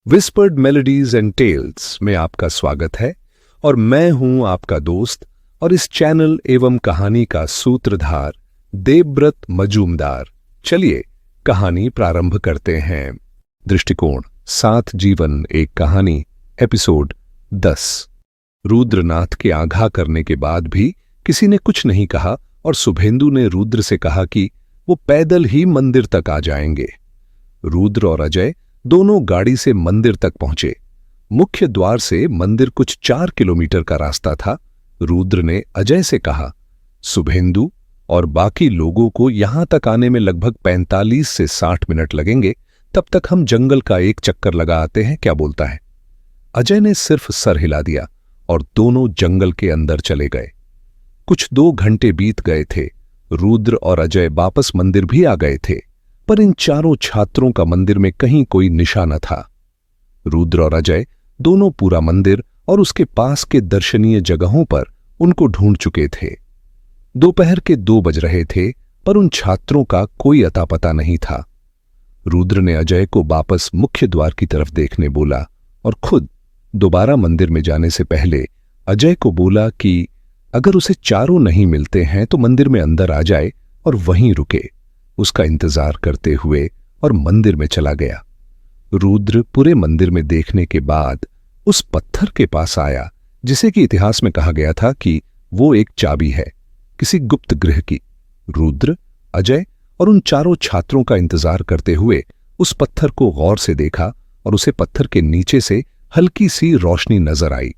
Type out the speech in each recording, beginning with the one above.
Whispered melodies and tales में आपका स्वागत है और मैं हूं आपका दोस्त और इस चैनल एवं कहानी का सूत्रधार देवव्रत मजूमदार। चलिए कहानी प्रारंभ करते हैं। दृष्टिकोण साथ जीवन एक कहानी एपिसोड 10। रुद्रनाथ के आगाह करने के बाद भी किसी ने कुछ नहीं कहा और शुभेंदु ने रुद्र से कहा कि वो पैदल ही मंदिर तक आ जाएंगे। रुद्र और अजय दोनों गाड़ी से मंदिर तक पहुंचे। मुख्य द्वार से मंदिर कुछ 4 किलोमीटर का रास्ता था। रुद्र ने अजय से कहा, शुभेंदु और बाकी लोगों को यहां तक आने में लगभग 45 से 60 मिनट लगेंगे, तब तक हम जंगल का एक चक्कर लगा आते हैं, क्या बोलता है? अजय ने सिर्फ सर हिला दिया और दोनों जंगल के अंदर चले गए। कुछ 2 घंटे बीत गए थे। रुद्र और अजय वापस मंदिर भी आ गए थे, पर इन चारों छात्रों का मंदिर में कहीं कोई निशान न था। रुद्र और अजय दोनों पूरा मंदिर और उसके पास के दर्शनीय जगहों पर उनको ढूंढ चुके थे। दोपहर के 2 बज रहे थे, पर उन छात्रों का कोई अता पता नहीं था। रुद्र ने अजय को वापस मुख्य द्वार की तरफ देखने बोला और खुद दोबारा मंदिर में जाने से पहले अजय को बोला कि अगर उसे चारों नहीं मिलते हैं तो मंदिर में अंदर आ जाए और वहीं रुके। उसका इंतजार करते हुए और मंदिर में चला गया। रुद्र पूरे मंदिर में देखने के बाद उस पत्थर के पास आया जिसे कि इतिहास में कहा गया था कि वो एक चाबी है किसी गुप्त गृह की। रुद्र, अजय और उन चारों छात्रों का इंतजार करते हुए उस पत्थर को गौर से देखा और उसे पत्थर के नीचे से हल्की सी रोशनी नजर आई।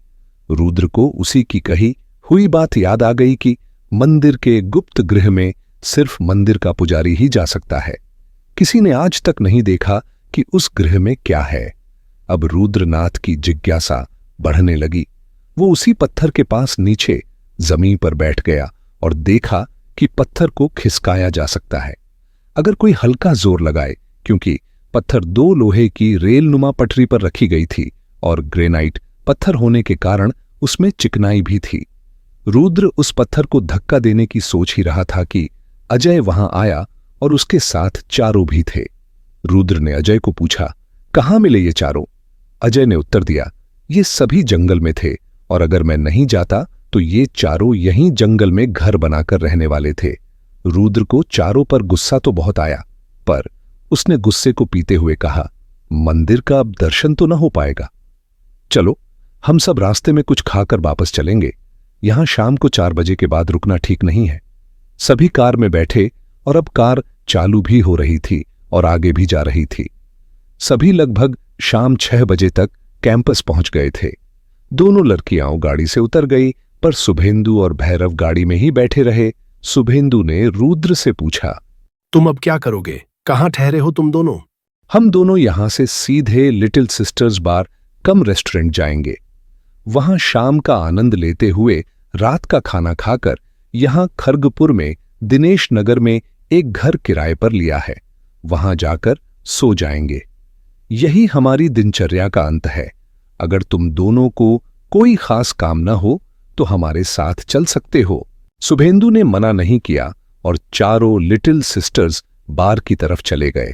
रुद्र को उसी की कही हुई बात याद आ गई कि मंदिर के गुप्त गृह में सिर्फ मंदिर का पुजारी ही जा सकता है। किसी ने आज तक नहीं देखा कि उस गृह में क्या है। अब रुद्रनाथ की जिज्ञासा बढ़ने लगी। वो उसी पत्थर के पास नीचे जमीन पर बैठ गया और देखा कि पत्थर को खिसकाया जा सकता है अगर कोई हल्का जोर लगाए, क्योंकि पत्थर 2 लोहे की रेलनुमा पटरी पर रखी गई थी और ग्रेनाइट पत्थर होने के कारण उसमें चिकनाई भी थी। रुद्र उस पत्थर को धक्का देने की सोच ही रहा था कि अजय वहां आया और उसके साथ चारों भी थे। रुद्र ने अजय को पूछा, कहां मिले ये चारों? अजय ने उत्तर दिया, ये सभी जंगल में थे और अगर मैं नहीं जाता तो ये चारों यहीं जंगल में घर बनाकर रहने वाले थे। रुद्र को चारों पर गुस्सा तो बहुत आया, पर उसने गुस्से को पीते हुए कहा, मंदिर का अब दर्शन तो न हो पाएगा। चलो हम सब रास्ते में कुछ खाकर वापस चलेंगे। यहां शाम को 4 बजे के बाद रुकना ठीक नहीं है। सभी कार में बैठे और अब कार चालू भी हो रही थी और आगे भी जा रही थी। सभी लगभग शाम 6 बजे तक कैंपस पहुंच गए थे। दोनों लड़कियां गाड़ी से उतर गई, पर शुभेंदु और भैरव गाड़ी में ही बैठे रहे। शुभेंदु ने रुद्र से पूछा, तुम अब क्या करोगे? कहां ठहरे हो तुम दोनों? हम दोनों यहां से सीधे लिटिल सिस्टर्स बार कम रेस्टोरेंट जाएंगे। वहां शाम का आनंद लेते हुए रात का खाना खाकर यहां खरगपुर में दिनेश नगर में एक घर किराए पर लिया है, वहां जाकर सो जाएंगे। यही हमारी दिनचर्या का अंत है। अगर तुम दोनों को कोई खास काम न हो तो हमारे साथ चल सकते हो। शुभेंदु ने मना नहीं किया और चारों लिटिल सिस्टर्स बार की तरफ चले गए।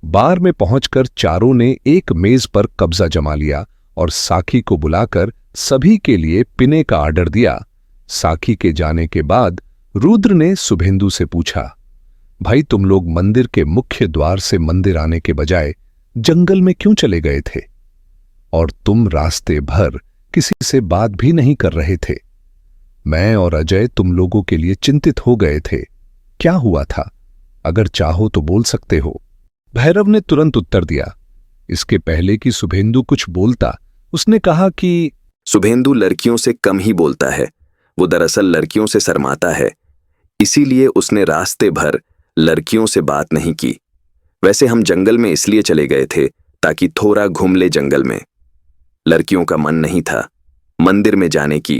बार में पहुंचकर चारों ने एक मेज पर कब्जा जमा लिया और साखी को बुलाकर सभी के लिए पीने का ऑर्डर दिया। साखी के जाने के बाद रुद्र ने शुभेंदु से पूछा, भाई तुम लोग मंदिर के मुख्य द्वार से मंदिर आने के बजाय जंगल में क्यों चले गए थे? और तुम रास्ते भर किसी से बात भी नहीं कर रहे थे। मैं और अजय तुम लोगों के लिए चिंतित हो गए थे। क्या हुआ था? अगर चाहो तो बोल सकते हो। भैरव ने तुरंत उत्तर दिया। इसके पहले कि शुभेंदु कुछ बोलता, उसने कहा कि शुभेंदु लड़कियों से कम ही बोलता है। वो दरअसल लड़कियों से शर्माता है, इसीलिए उसने रास्ते भर लड़कियों से बात नहीं की। वैसे हम जंगल में इसलिए चले गए थे ताकि थोड़ा घूम ले जंगल में। लड़कियों का मन नहीं था मंदिर में जाने की।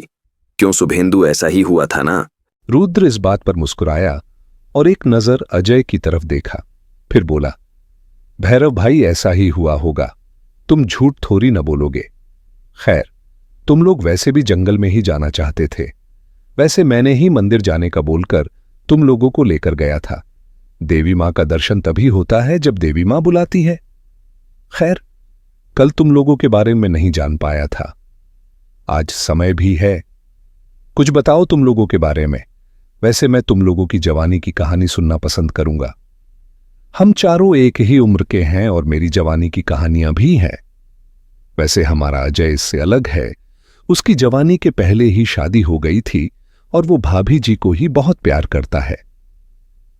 क्यों शुभेंदु, ऐसा ही हुआ था ना? रुद्र इस बात पर मुस्कुराया और एक नजर अजय की तरफ देखा, फिर बोला, भैरव भाई ऐसा ही हुआ होगा, तुम झूठ थोड़ी न बोलोगे। खैर, तुम लोग वैसे भी जंगल में ही जाना चाहते थे। वैसे मैंने ही मंदिर जाने का बोलकर तुम लोगों को लेकर गया था। देवी मां का दर्शन तभी होता है जब देवी मां बुलाती है। खैर, कल तुम लोगों के बारे में नहीं जान पाया था। आज समय भी है। कुछ बताओ तुम लोगों के बारे में। वैसे मैं तुम लोगों की जवानी की कहानी सुनना पसंद करूंगा। हम चारों एक ही उम्र के हैं और मेरी जवानी की कहानियां भी हैं। वैसे हमारा अजय इससे अलग है। उसकी जवानी के पहले ही शादी हो गई थी और वो भाभी जी को ही बहुत प्यार करता है।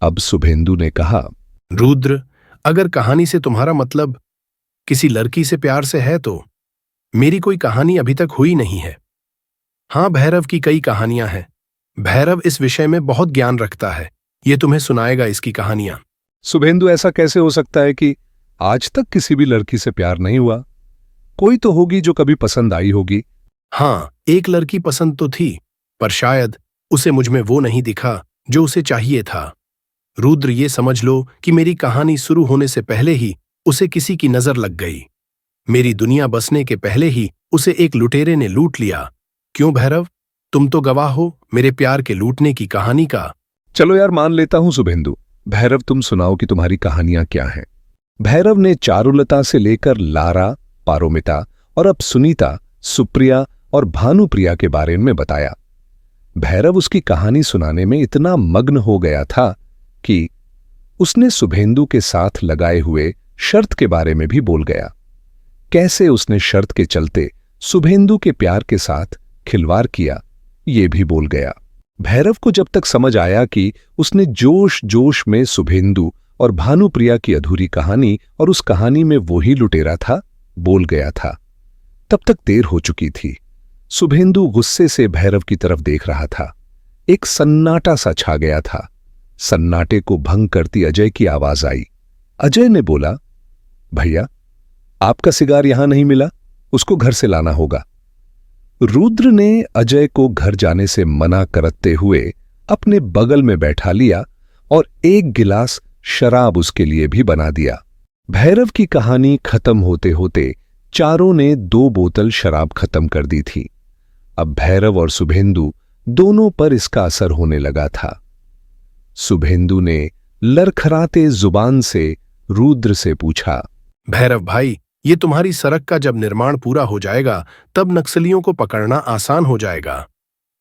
अब शुभेंदु ने कहा, रुद्र, अगर कहानी से तुम्हारा मतलब किसी लड़की से प्यार से है तो मेरी कोई कहानी अभी तक हुई नहीं है। हाँ, भैरव की कई कहानियां हैं। भैरव इस विषय में बहुत ज्ञान रखता है। ये तुम्हें सुनाएगा इसकी कहानियां। शुभेंदु, ऐसा कैसे हो सकता है कि आज तक किसी भी लड़की से प्यार नहीं हुआ? कोई तो होगी जो कभी पसंद आई होगी। हाँ, एक लड़की पसंद तो थी, पर शायद उसे मुझमें वो नहीं दिखा जो उसे चाहिए था। रुद्र, ये समझ लो कि मेरी कहानी शुरू होने से पहले ही उसे किसी की नजर लग गई। मेरी दुनिया बसने के पहले ही उसे एक लुटेरे ने लूट लिया। क्यों भैरव, तुम तो गवाह हो मेरे प्यार के लूटने की कहानी का। चलो यार, मान लेता हूं शुभेंदु। भैरव, तुम सुनाओ कि तुम्हारी कहानियां क्या हैं। भैरव ने चारुलता से लेकर लारा, पारोमिता और अब सुनीता, सुप्रिया और भानुप्रिया के बारे में बताया। भैरव उसकी कहानी सुनाने में इतना मग्न हो गया था कि उसने शुभेंदु के साथ लगाए हुए शर्त के बारे में भी बोल गया। कैसे उसने शर्त के चलते शुभेंदु के प्यार के साथ खिलवाड़ किया, ये भी बोल गया। भैरव को जब तक समझ आया कि उसने जोश जोश में शुभेंदु और भानुप्रिया की अधूरी कहानी और उस कहानी में वो ही लुटेरा था, बोल गया था, तब तक देर हो चुकी थी। शुभेंदु गुस्से से भैरव की तरफ देख रहा था। एक सन्नाटा सा छा गया था। सन्नाटे को भंग करती अजय की आवाज आई। अजय ने बोला, भैया, आपका सिगार यहां नहीं मिला, उसको घर से लाना होगा। रुद्र ने अजय को घर जाने से मना करते हुए अपने बगल में बैठा लिया और एक गिलास शराब उसके लिए भी बना दिया। भैरव की कहानी खत्म होते होते चारों ने 2 बोतल शराब खत्म कर दी थी। अब भैरव और शुभेंदु दोनों पर इसका असर होने लगा था। शुभेंदु ने लरखराते जुबान से रुद्र से पूछा, भैरव भाई, ये तुम्हारी सड़क का जब निर्माण पूरा हो जाएगा तब नक्सलियों को पकड़ना आसान हो जाएगा,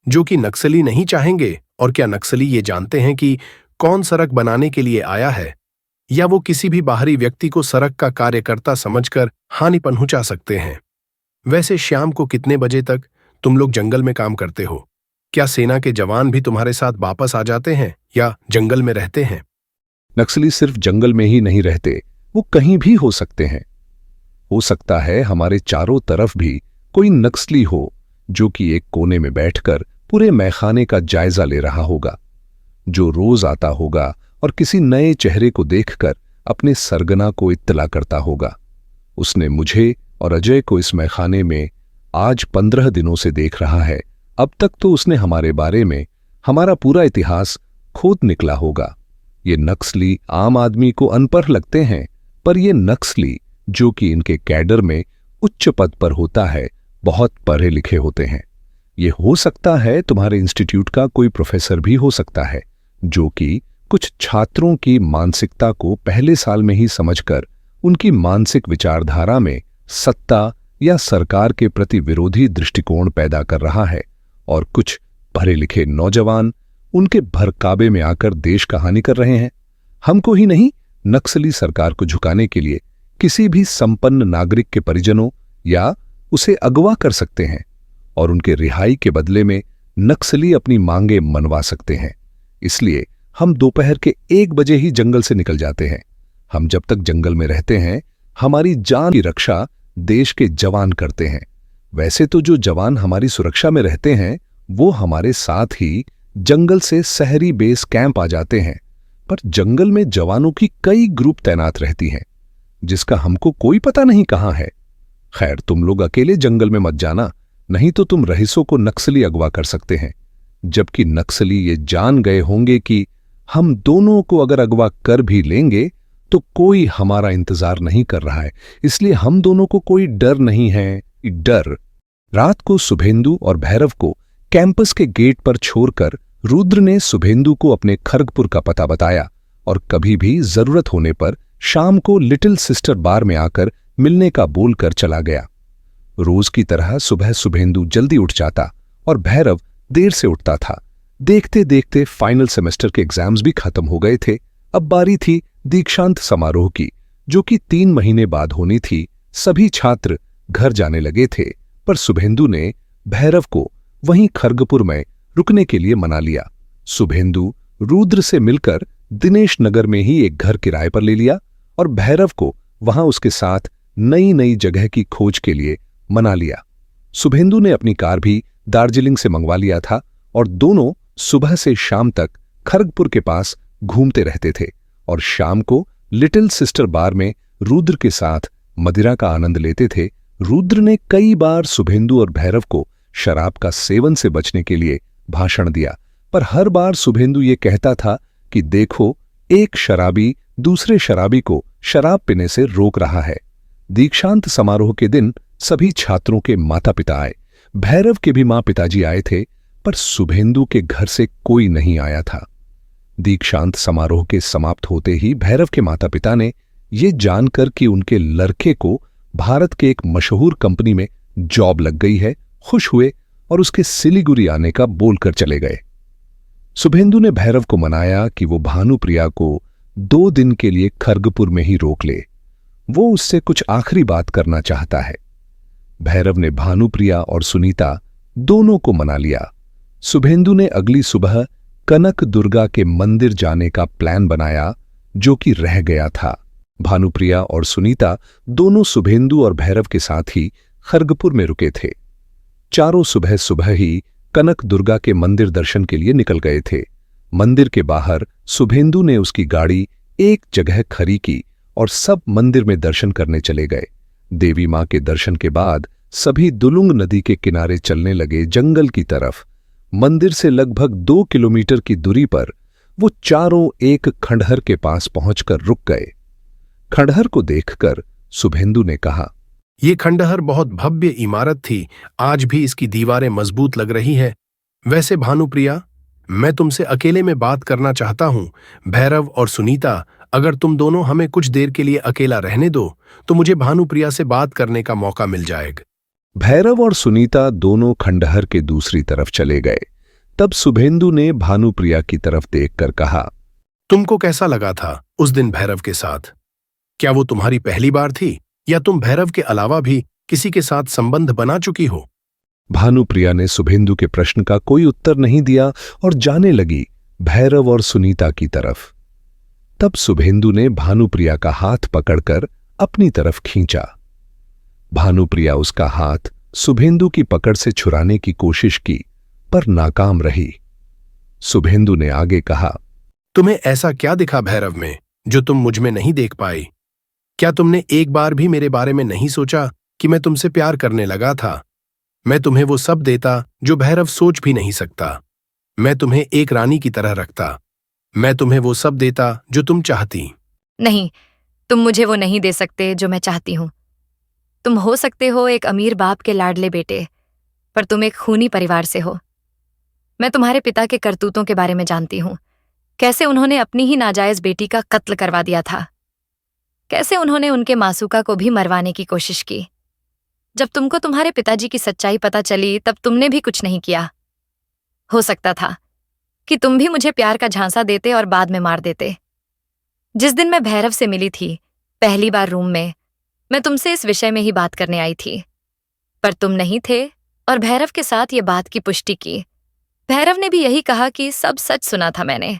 जो कि नक्सली नहीं चाहेंगे। और क्या नक्सली ये जानते हैं कि कौन सड़क बनाने के लिए आया है, या वो किसी भी बाहरी व्यक्ति को सड़क का कार्यकर्ता समझकर हानि पहुंचा सकते हैं? वैसे शाम को कितने बजे तक तुम लोग जंगल में काम करते हो? क्या सेना के जवान भी तुम्हारे साथ वापस आ जाते हैं या जंगल में रहते हैं? नक्सली सिर्फ जंगल में ही नहीं रहते, वो कहीं भी हो सकते हैं। हो सकता है हमारे चारों तरफ भी कोई नक्सली हो जो कि एक कोने में बैठकर पूरे मैखाने का जायजा ले रहा होगा, जो रोज आता होगा और किसी नए चेहरे को देखकर अपने सरगना को इत्तला करता होगा। उसने मुझे और अजय को इस मैखाने में आज 15 दिनों से देख रहा है। अब तक तो उसने हमारे बारे में हमारा पूरा इतिहास खोद निकला होगा। ये नक्सली आम आदमी को अनपढ़ लगते हैं, पर ये नक्सली जो कि इनके कैडर में उच्च पद पर होता है, बहुत पढ़े लिखे होते हैं। ये हो सकता है तुम्हारे इंस्टीट्यूट का कोई प्रोफेसर भी हो सकता है, जो कि कुछ छात्रों की मानसिकता को पहले साल में ही समझकर उनकी मानसिक विचारधारा में सत्ता या सरकार के प्रति विरोधी दृष्टिकोण पैदा कर रहा है, और कुछ पढ़े लिखे नौजवान उनके भरकाबे में आकर देश का हानि कर रहे हैं। हमको ही नहीं, नक्सली सरकार को झुकाने के लिए किसी भी संपन्न नागरिक के परिजनों या उसे अगवा कर सकते हैं, और उनके रिहाई के बदले में नक्सली अपनी मांगे मनवा सकते हैं। इसलिए हम दोपहर के 1 बजे ही जंगल से निकल जाते हैं। हम जब तक जंगल में रहते हैं, हमारी जान की रक्षा देश के जवान करते हैं। वैसे तो जो जवान हमारी सुरक्षा में रहते हैं, वो हमारे साथ ही जंगल से शहरी बेस कैंप आ जाते हैं, पर जंगल में जवानों की कई ग्रुप तैनात रहती हैं, जिसका हमको कोई पता नहीं कहां है। खैर, तुम लोग अकेले जंगल में मत जाना, नहीं तो तुम रईसों को नक्सली अगवा कर सकते हैं। जबकि नक्सली ये जान गए होंगे कि हम दोनों को अगर अगवा कर भी लेंगे तो कोई हमारा इंतजार नहीं कर रहा है, इसलिए हम दोनों को कोई डर नहीं है। डर। रात को शुभेंदु और भैरव को कैंपस के गेट पर छोड़कर रुद्र ने शुभेंदु को अपने खरगपुर का पता बताया, और कभी भी जरूरत होने पर शाम को लिटिल सिस्टर बार में आकर मिलने का बोलकर चला गया। रोज की तरह सुबह शुभेंदु जल्दी उठ जाता और भैरव देर से उठता था। देखते देखते फाइनल सेमेस्टर के एग्जाम्स भी खत्म हो गए थे। अब बारी थी दीक्षांत समारोह की, जो कि 3 महीने बाद होनी थी। सभी छात्र घर जाने लगे थे, पर शुभेंदु ने भैरव को वहीं खरगपुर में रुकने के लिए मना लिया। शुभेंदु रुद्र से मिलकर दिनेश नगर में ही एक घर किराए पर ले लिया और भैरव को वहां उसके साथ नई नई जगह की खोज के लिए मना लिया। शुभेंदु ने अपनी कार भी दार्जिलिंग से मंगवा लिया था और दोनों सुबह से शाम तक खरगपुर के पास घूमते रहते थे और शाम को लिटिल सिस्टर बार में रुद्र के साथ मदिरा का आनंद लेते थे। रुद्र ने कई बार शुभेंदु और भैरव को शराब का सेवन से बचने के लिए भाषण दिया, पर हर बार शुभेंदु ये कहता था कि देखो, एक शराबी दूसरे शराबी को शराब पीने से रोक रहा है। दीक्षांत समारोह के दिन सभी छात्रों के माता पिता आए। भैरव के भी मां पिताजी आए थे, पर शुभेंदु के घर से कोई नहीं आया था। दीक्षांत समारोह के समाप्त होते ही भैरव के माता पिता ने ये जानकर कि उनके लड़के को भारत के एक मशहूर कंपनी में जॉब लग गई है, खुश हुए और उसके सिलीगुड़ी आने का बोलकर चले गए। शुभेंदु ने भैरव को मनाया कि वो भानुप्रिया को 2 दिन के लिए खरगपुर में ही रोक ले। वो उससे कुछ आखिरी बात करना चाहता है। भैरव ने भानुप्रिया और सुनीता दोनों को मना लिया। शुभेंदु ने अगली सुबह कनक दुर्गा के मंदिर जाने का प्लान बनाया, जो कि रह गया था। भानुप्रिया और सुनीता दोनों शुभेंदु और भैरव के साथ ही खरगपुर में रुके थे। चारों सुबह सुबह ही कनक दुर्गा के मंदिर दर्शन के लिए निकल गए थे। मंदिर के बाहर शुभेंदु ने उसकी गाड़ी एक जगह खड़ी की और सब मंदिर में दर्शन करने चले गए। देवी मां के दर्शन के बाद सभी दुलुंग नदी के किनारे चलने लगे जंगल की तरफ। मंदिर से लगभग 2 किलोमीटर की दूरी पर वो चारों एक खंडहर के पास पहुंचकर रुक गए। खंडहर को देखकर शुभेंदु ने कहा, ये खंडहर बहुत भव्य इमारत थी, आज भी इसकी दीवारें मजबूत लग रही है। वैसे भानुप्रिया, मैं तुमसे अकेले में बात करना चाहता हूं। भैरव और सुनीता, अगर तुम दोनों हमें कुछ देर के लिए अकेला रहने दो तो मुझे भानुप्रिया से बात करने का मौका मिल जाएगा। भैरव और सुनीता दोनों खंडहर के दूसरी तरफ चले गए। तब शुभेंदु ने भानुप्रिया की तरफ देखकर कहा, तुमको कैसा लगा था उस दिन भैरव के साथ? क्या वो तुम्हारी पहली बार थी या तुम भैरव के अलावा भी किसी के साथ संबंध बना चुकी हो? भानुप्रिया ने शुभेंदु के प्रश्न का कोई उत्तर नहीं दिया और जाने लगी भैरव और सुनीता की तरफ। तब शुभेंदु ने भानुप्रिया का हाथ पकड़कर अपनी तरफ खींचा। भानुप्रिया उसका हाथ शुभेंदु की पकड़ से छुड़ाने की कोशिश की, पर नाकाम रही। शुभेंदु ने आगे कहा, तुम्हें ऐसा क्या दिखा भैरव में जो तुम मुझ में नहीं देख पाई? क्या तुमने एक बार भी मेरे बारे में नहीं सोचा कि मैं तुमसे प्यार करने लगा था? मैं तुम्हें वो सब देता जो भैरव सोच भी नहीं सकता। मैं तुम्हें एक रानी की तरह रखता। मैं तुम्हें वो सब देता जो तुम चाहती। नहीं, तुम मुझे वो नहीं दे सकते जो मैं चाहती हूँ। तुम हो सकते हो एक अमीर बाप के लाडले बेटे, पर तुम एक खूनी परिवार से हो। मैं तुम्हारे पिता के करतूतों के बारे में जानती हूँ। कैसे उन्होंने अपनी ही नाजायज बेटी का कत्ल करवा दिया था। कैसे उन्होंने उनके मासूका को भी मरवाने की कोशिश की। जब तुमको तुम्हारे पिताजी की सच्चाई पता चली तब तुमने भी कुछ नहीं किया। हो सकता था कि तुम भी मुझे प्यार का झांसा देते और बाद में मार देते। जिस दिन मैं भैरव से मिली थी पहली बार रूम में, मैं तुमसे इस विषय में ही बात करने आई थी, पर तुम नहीं थे और भैरव के साथ ये बात की पुष्टि की। भैरव ने भी यही कहा कि सब सच सुना था मैंने।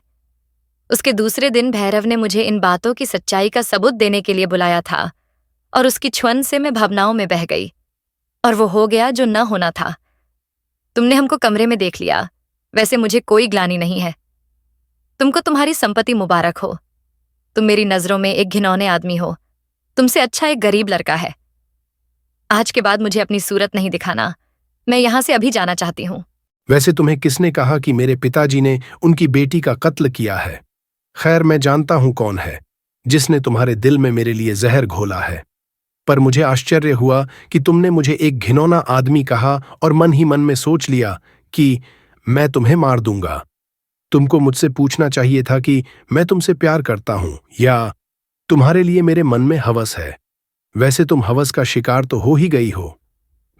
उसके दूसरे दिन भैरव ने मुझे इन बातों की सच्चाई का सबूत देने के लिए बुलाया था और उसकी छुअन से मैं भावनाओं में बह गई और वो हो गया जो न होना था। तुमने हमको कमरे में देख लिया। वैसे मुझे कोई ग्लानि नहीं है। तुमको तुम्हारी संपत्ति मुबारक हो। तुम मेरी नजरों में एक घिनौने आदमी हो। तुमसे अच्छा एक गरीब लड़का है। आज के बाद मुझे अपनी सूरत नहीं दिखाना। मैं यहां से अभी जाना चाहती हूँ। वैसे तुम्हें किसने कहा कि मेरे पिताजी ने उनकी बेटी का कत्ल किया है? खैर, मैं जानता हूं कौन है जिसने तुम्हारे दिल में मेरे लिए जहर घोला है। पर मुझे आश्चर्य हुआ कि तुमने मुझे एक घिनौना आदमी कहा और मन ही मन में सोच लिया कि मैं तुम्हें मार दूंगा। तुमको मुझसे पूछना चाहिए था कि मैं तुमसे प्यार करता हूं या तुम्हारे लिए मेरे मन में हवस है। वैसे तुम हवस का शिकार तो हो ही गई हो।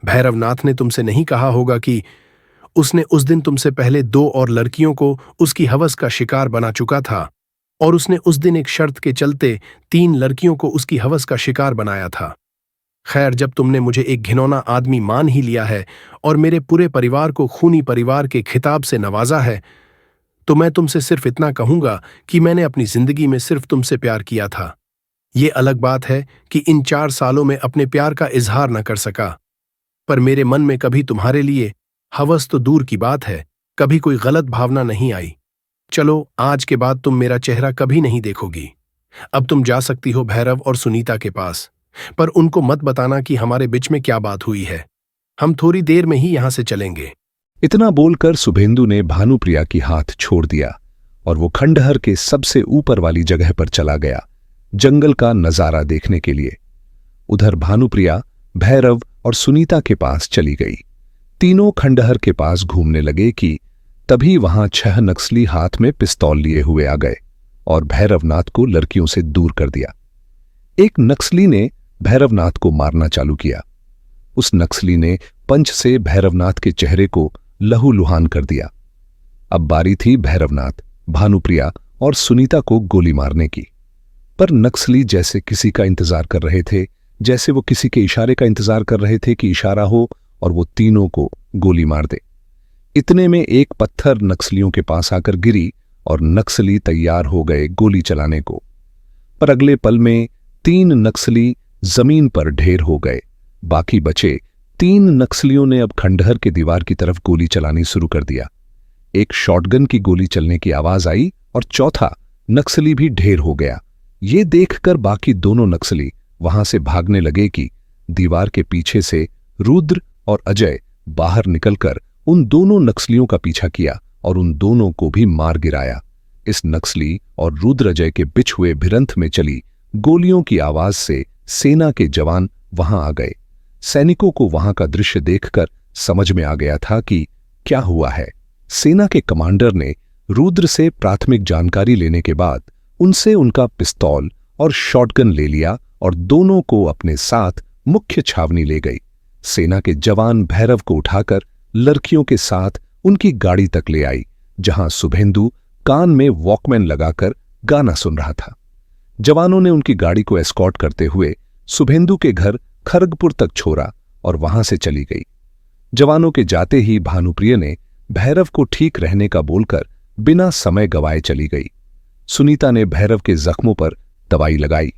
भैरवनाथ ने तुमसे नहीं कहा होगा कि उसने उस दिन तुमसे पहले 2 और लड़कियों को उसकी हवस का शिकार बना चुका था, और उसने उस दिन एक शर्त के चलते 3 लड़कियों को उसकी हवस का शिकार बनाया था। खैर, जब तुमने मुझे एक घिनौना आदमी मान ही लिया है और मेरे पूरे परिवार को खूनी परिवार के खिताब से नवाजा है, तो मैं तुमसे सिर्फ इतना कहूंगा कि मैंने अपनी जिंदगी में सिर्फ तुमसे प्यार किया था। ये अलग बात है कि इन 4 सालों में अपने प्यार का इजहार न कर सका, पर मेरे मन में कभी तुम्हारे लिए हवस तो दूर की बात है, कभी कोई गलत भावना नहीं आई। चलो, आज के बाद तुम मेरा चेहरा कभी नहीं देखोगी। अब तुम जा सकती हो भैरव और सुनीता के पास, पर उनको मत बताना कि हमारे बीच में क्या बात हुई है। हम थोड़ी देर में ही यहां से चलेंगे। इतना बोलकर शुभेंदु ने भानुप्रिया की हाथ छोड़ दिया और वो खंडहर के सबसे ऊपर वाली जगह पर चला गया, जंगल का नजारा देखने के लिए। उधर भानुप्रिया भैरव और सुनीता के पास चली गई। तीनों खंडहर के पास घूमने लगे कि तभी वहां 6 नक्सली हाथ में पिस्तौल लिए हुए आ गए और भैरवनाथ को लड़कियों से दूर कर दिया। एक नक्सली ने भैरवनाथ को मारना चालू किया। उस नक्सली ने पंच से भैरवनाथ के चेहरे को लहूलुहान कर दिया। अब बारी थी भैरवनाथ, भानुप्रिया और सुनीता को गोली मारने की, पर नक्सली जैसे किसी का इंतजार कर रहे थे, जैसे वो किसी के इशारे का इंतजार कर रहे थे कि इशारा हो और वो तीनों को गोली मार दे। इतने में एक पत्थर नक्सलियों के पास आकर गिरी और नक्सली तैयार हो गए गोली चलाने को, पर अगले पल में 3 नक्सली जमीन पर ढेर हो गए। बाकी बचे 3 नक्सलियों ने अब खंडहर के दीवार की तरफ गोली चलानी शुरू कर दिया। एक शॉटगन की गोली चलने की आवाज आई और चौथा नक्सली भी ढेर हो गया। ये देखकर बाकी दोनों नक्सली वहां से भागने लगे कि दीवार के पीछे से रुद्र और अजय बाहर निकलकर उन दोनों नक्सलियों का पीछा किया और उन दोनों को भी मार गिराया। इस नक्सली और रुद्र अजय के बिछ हुए भिरंत में चली गोलियों की आवाज से सेना के जवान वहां आ गए। सैनिकों को वहां का दृश्य देखकर समझ में आ गया था कि क्या हुआ है। सेना के कमांडर ने रुद्र से प्राथमिक जानकारी लेने के बाद उनसे उनका पिस्तौल और शॉटगन ले लिया और दोनों को अपने साथ मुख्य छावनी ले गई। सेना के जवान भैरव को उठाकर लड़कियों के साथ उनकी गाड़ी तक ले आई, जहां शुभेंदु कान में वॉकमैन लगाकर गाना सुन रहा था। जवानों ने उनकी गाड़ी को एस्कॉर्ट करते हुए शुभेंदु के घर खरगपुर तक छोड़ा और वहां से चली गई। जवानों के जाते ही भानुप्रिया ने भैरव को ठीक रहने का बोलकर बिना समय गवाए चली गई। सुनीता ने भैरव के जख्मों पर दवाई लगाई।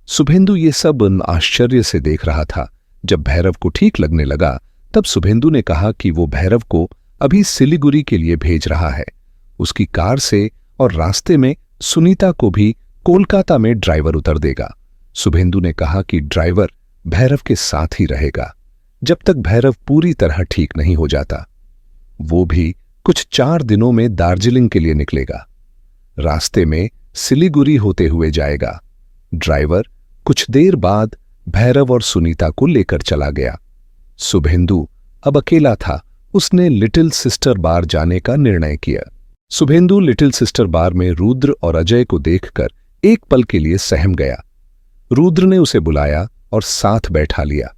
शुभेंदु ये सब आश्चर्य से देख रहा था। जब भैरव को ठीक लगने लगा तब शुभेंदु ने कहा कि वो भैरव को अभी सिलीगुड़ी के लिए भेज रहा है, उसकी कार से, और रास्ते में सुनीता को भी कोलकाता में ड्राइवर उतर देगा। शुभेंदु ने कहा कि ड्राइवर भैरव के साथ ही रहेगा जब तक भैरव पूरी तरह ठीक नहीं हो जाता। वो भी कुछ 4 दिनों में दार्जिलिंग के लिए निकलेगा। रास्ते में सिलीगुड़ी होते हुए जाएगा। ड्राइवर कुछ देर बाद भैरव और सुनीता को लेकर चला गया। शुभेंदु अब अकेला था। उसने लिटिल सिस्टर बार जाने का निर्णय किया। शुभेंदु लिटिल सिस्टर बार में रुद्र और अजय को देखकर एक पल के लिए सहम गया। रुद्र ने उसे बुलाया और साथ बैठा लिया।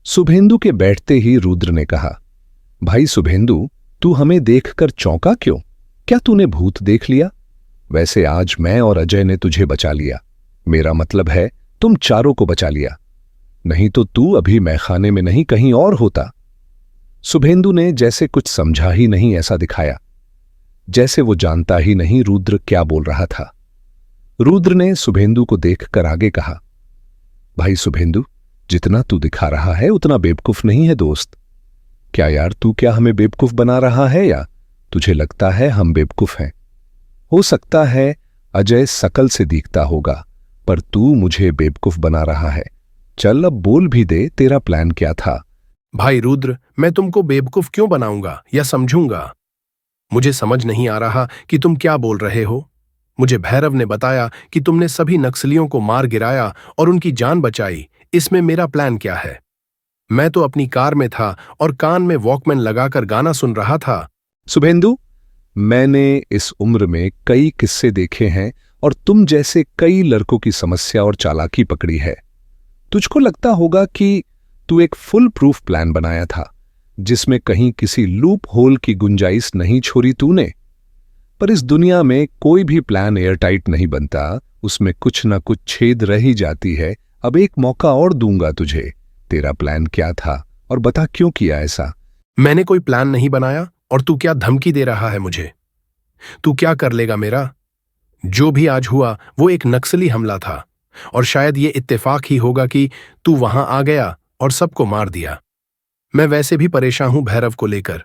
शुभेंदु के बैठते ही रुद्र ने कहा, भाई शुभेंदु, तू हमें देखकर चौंका क्यों? क्या तूने भूत देख लिया? वैसे आज मैं और अजय ने तुझे बचा लिया। मेरा मतलब है तुम चारों को बचा लिया, नहीं तो तू अभी मैखाने में नहीं कहीं और होता। शुभेंदु ने जैसे कुछ समझा ही नहीं ऐसा दिखाया, जैसे वो जानता ही नहीं रुद्र क्या बोल रहा था। रुद्र ने शुभेंदु को देखकर आगे कहा, भाई शुभेंदु, जितना तू दिखा रहा है उतना बेवकूफ नहीं है दोस्त। क्या यार, तू क्या हमें बेवकूफ बना रहा है या तुझे लगता है हम बेवकूफ हैं? हो सकता है अजय शकल से दिखता होगा, पर तू मुझे बेवकूफ बना रहा है। चल अब बोल भी दे, तेरा प्लान क्या था? भाई रुद्र, मैं तुमको बेवकूफ क्यों बनाऊंगा या समझूंगा? मुझे समझ नहीं आ रहा कि तुम क्या बोल रहे हो। मुझे भैरव ने बताया कि तुमने सभी नक्सलियों को मार गिराया और उनकी जान बचाई। इसमें मेरा प्लान क्या है? मैं तो अपनी कार में था और कान में वॉकमैन लगाकर गाना सुन रहा था। शुभेंदु, मैंने इस उम्र में कई किस्से देखे हैं और तुम जैसे कई लड़कों की समस्या और चालाकी पकड़ी है। तुझको लगता होगा कि तू एक फुल प्रूफ प्लान बनाया था जिसमें कहीं किसी लूप होल की गुंजाइश नहीं छोड़ी तूने। पर इस दुनिया में कोई भी प्लान एयरटाइट नहीं बनता, उसमें कुछ ना कुछ छेद रह ही जाती है। अब एक मौका और दूंगा तुझे। तेरा प्लान क्या था और बता क्यों किया ऐसा? मैंने कोई प्लान नहीं बनाया और तू क्या धमकी दे रहा है मुझे? तू क्या कर लेगा मेरा? जो भी आज हुआ वो एक नक्सली हमला था और शायद ये इत्तेफाक ही होगा कि तू वहां आ गया और सबको मार दिया। मैं वैसे भी परेशान हूं भैरव को लेकर,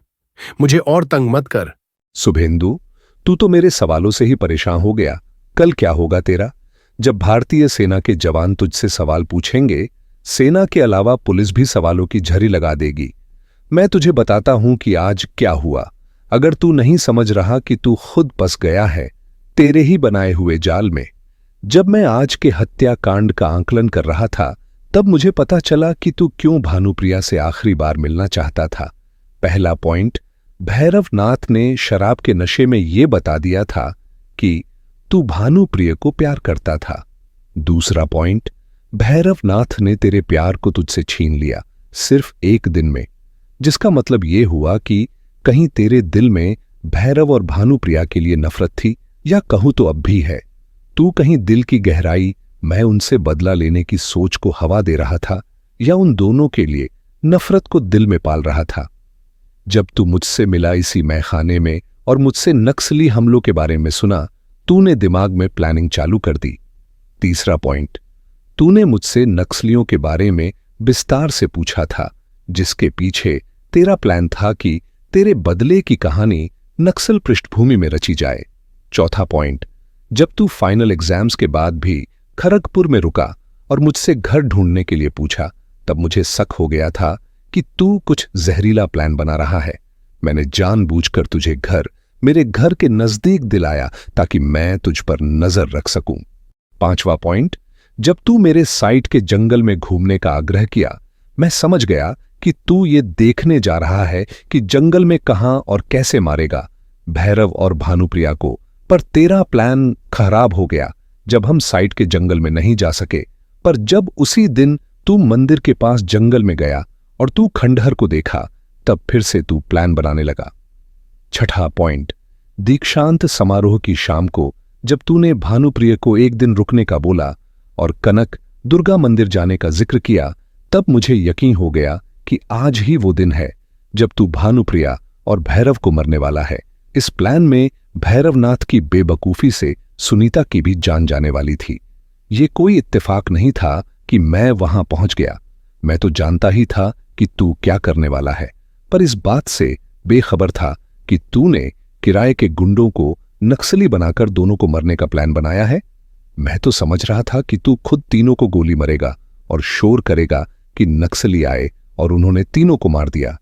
मुझे और तंग मत कर। शुभेंदु, तू तो मेरे सवालों से ही परेशान हो गया। कल क्या होगा तेरा? जब भारतीय सेना के जवान तुझसे सवाल पूछेंगे, सेना के अलावा पुलिस भी सवालों की झड़ी लगा देगी। मैं तुझे बताता हूं कि आज क्या हुआ। अगर तू नहीं समझ रहा कि तू खुद फंस गया है तेरे ही बनाए हुए जाल में। जब मैं आज के हत्याकांड का आंकलन कर रहा था तब मुझे पता चला कि तू क्यों भानुप्रिया से आखिरी बार मिलना चाहता था। पहला पॉइंट, भैरव नाथ ने शराब के नशे में यह बता दिया था कि तू भानुप्रिया को प्यार करता था। दूसरा पॉइंट, भैरव नाथ ने तेरे प्यार को तुझसे छीन लिया सिर्फ एक दिन में, जिसका मतलब यह हुआ कि कहीं तेरे दिल में भैरव और भानुप्रिया के लिए नफरत थी, या कहूं तो अब भी है। तू कहीं दिल की गहराई मैं उनसे बदला लेने की सोच को हवा दे रहा था, या उन दोनों के लिए नफरत को दिल में पाल रहा था। जब तू मुझसे मिला इसी मैखाने में और मुझसे नक्सली हमलों के बारे में सुना, तूने दिमाग में प्लानिंग चालू कर दी। तीसरा पॉइंट, तूने मुझसे नक्सलियों के बारे में विस्तार से पूछा था, जिसके पीछे तेरा प्लान था कि तेरे बदले की कहानी नक्सल पृष्ठभूमि में रची जाए। चौथा पॉइंट, जब तू फाइनल एग्जाम्स के बाद भी खड़गपुर में रुका और मुझसे घर ढूंढने के लिए पूछा, तब मुझे शक हो गया था कि तू कुछ जहरीला प्लान बना रहा है। मैंने जानबूझकर तुझे मेरे घर के नजदीक दिलाया ताकि मैं तुझ पर नजर रख सकूं। पांचवा पॉइंट, जब तू मेरे साइट के जंगल में घूमने का आग्रह किया, मैं समझ गया कि तू ये देखने जा रहा है कि जंगल में कहां और कैसे मारेगा भैरव और भानुप्रिया को। पर तेरा प्लान खराब हो गया जब हम साइट के जंगल में नहीं जा सके। पर जब उसी दिन तू मंदिर के पास जंगल में गया और तू खंडहर को देखा, तब फिर से तू प्लान बनाने लगा। छठा पॉइंट, दीक्षांत समारोह की शाम को जब तूने भानुप्रिया को एक दिन रुकने का बोला और कनक दुर्गा मंदिर जाने का जिक्र किया, तब मुझे यकीन हो गया कि आज ही वो दिन है जब तू भानुप्रिया और भैरव को मरने वाला है। इस प्लान में भैरवनाथ की बेवकूफी से सुनीता की भी जान जाने वाली थी। ये कोई इत्तेफाक नहीं था कि मैं वहां पहुंच गया। मैं तो जानता ही था कि तू क्या करने वाला है, पर इस बात से बेखबर था कि तूने किराए के गुंडों को नक्सली बनाकर दोनों को मरने का प्लान बनाया है। मैं तो समझ रहा था कि तू खुद तीनों को गोली मरेगा और शोर करेगा कि नक्सली आए और उन्होंने तीनों को मार दिया।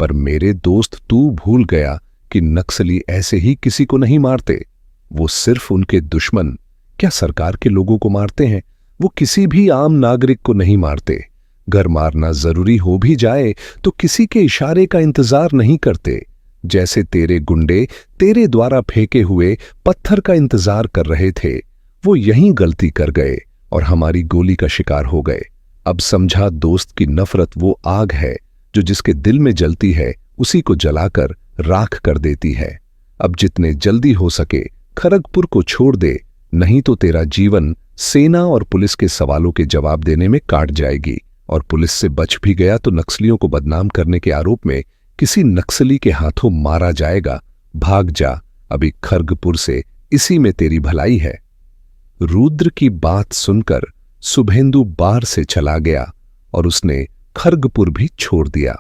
पर मेरे दोस्त, तू भूल गया कि नक्सली ऐसे ही किसी को नहीं मारते। वो सिर्फ उनके दुश्मन, क्या सरकार के लोगों को मारते हैं। वो किसी भी आम नागरिक को नहीं मारते। घर मारना जरूरी हो भी जाए तो किसी के इशारे का इंतजार नहीं करते। जैसे तेरे गुंडे तेरे द्वारा फेंके हुए पत्थर का इंतजार कर रहे थे, वो यहीं गलती कर गए और हमारी गोली का शिकार हो गए। अब समझा, दोस्त की नफरत वो आग है जो जिसके दिल में जलती है उसी को जलाकर राख कर देती है। अब जितने जल्दी हो सके खड़गपुर को छोड़ दे, नहीं तो तेरा जीवन सेना और पुलिस के सवालों के जवाब देने में काट जाएगी। और पुलिस से बच भी गया तो नक्सलियों को बदनाम करने के आरोप में किसी नक्सली के हाथों मारा जाएगा। भाग जा अभी खड़गपुर से, इसी में तेरी भलाई है। रुद्र की बात सुनकर शुभेंदु बार से चला गया और उसने खड़गपुर भी छोड़ दिया।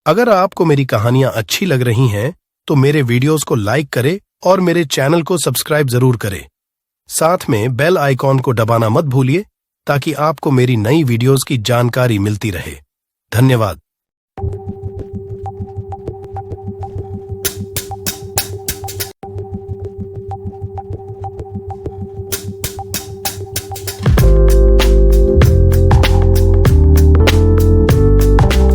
अगर आपको मेरी कहानियां अच्छी लग रही हैं तो मेरे वीडियोस को लाइक करें और मेरे चैनल को सब्सक्राइब जरूर करें। साथ में बेल आइकॉन को दबाना मत भूलिए ताकि आपको मेरी नई वीडियोस की जानकारी मिलती रहे। धन्यवाद।